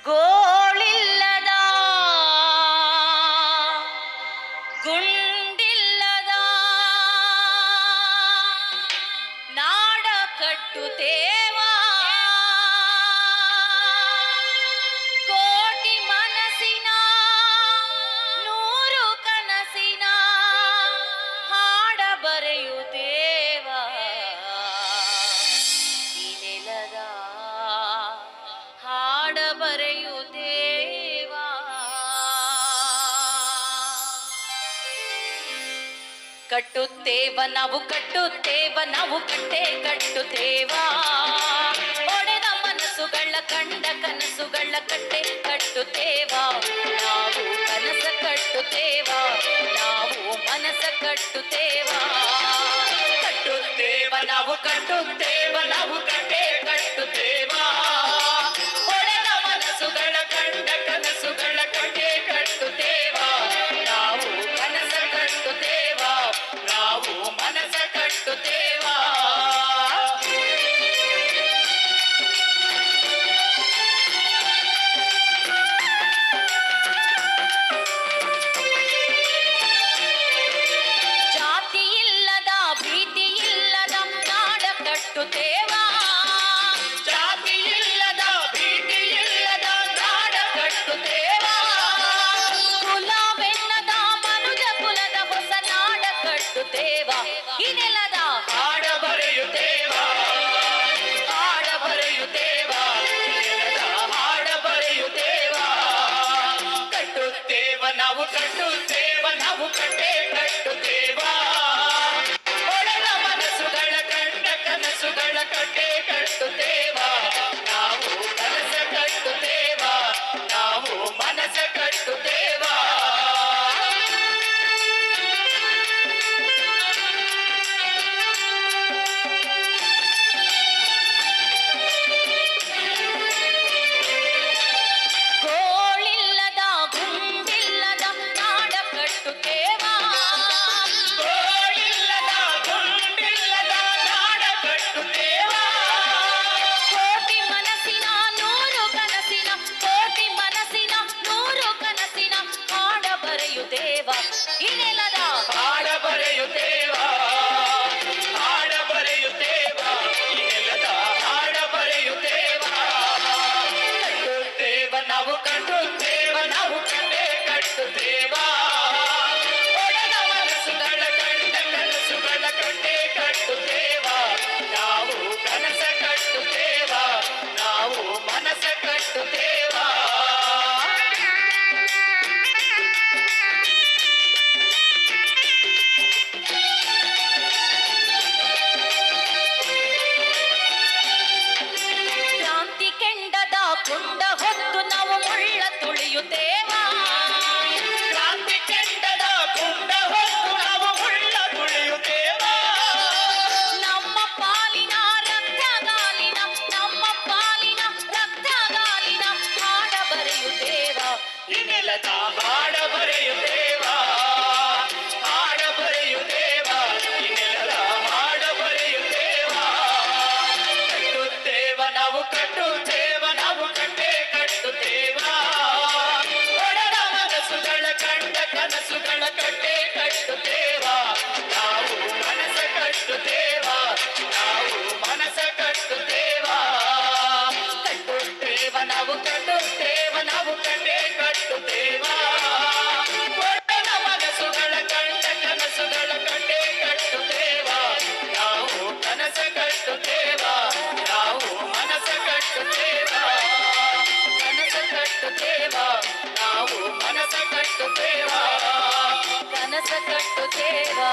ಗೋಳಿಲ್ಲದ ಗುಂಡಿಲ್ಲದ ನಾಡ ಕಟ್ಟುತ್ತೇವಾ ಕೋಟಿ ಮನಸ್ಸಿನ ನೂರು ಕನಸಿನ ಹಾಡ ಬರೆಯುತ್ತೇವಾ ಈ ನೆಲದ ಹಾಡ ಬರೆಯುತ್ತೇವಾ ಕಟ್ಟುತ್ತೇವ ನಾವು ಕಟ್ಟೆ ಕಟ್ಟುತ್ತೇವಾ ಒಡೆದ ಮನಸ್ಸುಗಳ ಕಂಡ ಕನಸುಗಳ ಕಟ್ಟೆ ಕಟ್ಟುತ್ತೇವಾ ನಾವು ಕನಸ ಕಟ್ಟುತ್ತೇವಾ ನಾವು ಮನಸ ಕಟ್ಟುತ್ತೇವಾ ಕಟ್ಟುತ್ತೇವ ನಾವು ಕಟ್ಟೆ ಕಟ್ಟುತ್ತೇವಾ ಒಡೆದ ಮನಸ್ಸುಗಳ ಕಂಡ ಕನಸುಗಳ ಕಟ್ಟೆ ಕಟ್ಟುತ್ತೇವಾ ನಾವು ಕನಸ ಕಟ್ಟುತ್ತೇವಾ ನಾವು ಮನಸ ಕಟ್ಟುತ್ತೇವಾ ಜಾತಿ ಇಲ್ಲದ ಭೀತಿ ಇಲ್ಲದ ನಾಡ ಕಟ್ಟುತ್ತೇವಾ ಜಾತಿ ಇಲ್ಲದ ಭೀತಿ ಇಲ್ಲದ ನಾಡ ಕಟ್ಟುತ್ತೇವಾ ಕುಲವೆನ್ನದ ಮನುಜ ಕುಲದ ಹೊಸ ನಾಡ ಕಟ್ಟುತ್ತೇವಾ ಈ ನೆಲದ ಹಾಡ ಬರೆಯುತ್ತೇವಾ ಹಾಡ ಬರೆಯುತ್ತೇವಾ ನೆಲದ ಹಾಡ ಬರೆಯುತ್ತೇವಾ ಕಟ್ಟುತ್ತೇವ ನಾವು ಕಟ್ಟೆ ಕಟ್ಟುತ್ತೇವಾ ಒಡೆದ ಮನಸ್ಸುಗಳ ಕಂಡ ಕನಸುಗಳ ಕಟ್ಟೆ ಕಟ್ಟುತ್ತೇವಾ ನಾವು ಕನಸ ಕಟ್ಟುತ್ತೇವಾ ನಾವು ಮನಸ ಕಟ್ಟುತ್ತೇವಾ ಗೋಳಿಲ್ಲದ ಗುಂಡಿಲ್ಲದ ನಾಡ ಕಟ್ಟುತ್ತೇವಾ ಗೋಳಿಲ್ಲದ ಗುಂಡಿಲ್ಲದ ನಾಡ ಕಟ್ಟುತ್ತೇವಾ ಕೋಟಿ ಮನಸ್ಸಿನ ನೂರು ಕನಸಿನ ಕೋಟಿ ಮನಸ್ಸಿನ ನೂರು ಕನಸಿನ ಹಾಡ ಬರೆಯುತ್ತೇವಾ ಈ ನೆಲದ ಹಾಡ ಬರೆಯುತ್ತೇವಾ ಹಾಡ ಬರೆಯುತ್ತೇವಾ ಈ ನೆಲದ ಹಾಡ ಬರೆಯುತ್ತೇವಾ ಕಟ್ಟುತ್ತೇವ ನಾವು ಕಟ್ಟೆ ಕಟ್ಟುತ್ತೇವಾ ಒಡೆದ ಮನಸ್ಸುಗಳ ಕಂಡ ಕನಸುಗಳ ಕಟ್ಟೆ ಕಟ್ಟುತ್ತೇವಾ ನಾವು ಕನಸ ಕಟ್ಟುತ್ತೇವಾ ನಾವು ಮನಸ ಕಟ್ಟುತ್ತೇವಾ ಕ್ರಾಂತಿ ಕೆಂಡದ ಕುಂಡ ಹೊತ್ತು ನಾವು ಮುಳ್ಳ ತುಳಿಯುತ್ತೇವಾ ಕ್ರಾಂತಿ ಕೆಂಡದ ಕುಂಡ ಹೊತ್ತು ನಾವು ಮುಳ್ಳ ತುಳಿಯುತ್ತೇವಾ ನಮ್ಮ ಪಾಲಿನ ರಕ್ತಗಾಲಿನ ನಮ್ಮ ಪಾಲಿನ ರಕ್ತಗಾಲಿನ ಹಾಡ ಬರೆಯುತ್ತೇವಾ ಈ ನೆಲದ ಹಾಡ ಬರೆಯುತ್ತೇವಾ ಹಾಡ ಬರೆಯುತ್ತೇವಾ ಈ ನೆಲದ ಹಾಡ ಬರೆಯುತ್ತೇವಾ ಕಟ್ಟುತ್ತೇವ ನಾವು ಕಟ್ಟೆ ಕಟ್ಟುತ್ತೇವಾ ಒಡೆದ ಮನಸ್ಸುಗಳ ಕಂಡ ಕನಸುಗಳ ಕಟ್ಟೆ ಕಟ್ಟುತ್ತೇವಾ ನಾವು ಮನಸ ಕಟ್ಟುತ್ತೇವಾ ನಾವು ಮನಸ ಕಟ್ಟುತ್ತೇವಾ ಕಟ್ಟುತ್ತೇವ ನಾವು ಕಟ್ಟೆ ಕಟ್ಟುತ್ತೇವಾ ಒಡೆದ ಮನಸ್ಸುಗಳ ಕಂಡ ಕನಸುಗಳ ಕಟ್ಟೆ ಕಟ್ಟುತ್ತೇವಾ ನಾವು ಕನಸ ಕಟ್ಟುತ್ತೇವಾ ನಾವು ಮನಸ ಕಟ್ಟುತ್ತೇವಾ ಕನಸ ಕಟ್ಟುತ್ತೇವಾ ನಾವು ಮನಸ ಕಟ್ಟುತ್ತೇವಾ ಕನಸ ಕಟ್ಟುತ್ತೇವಾ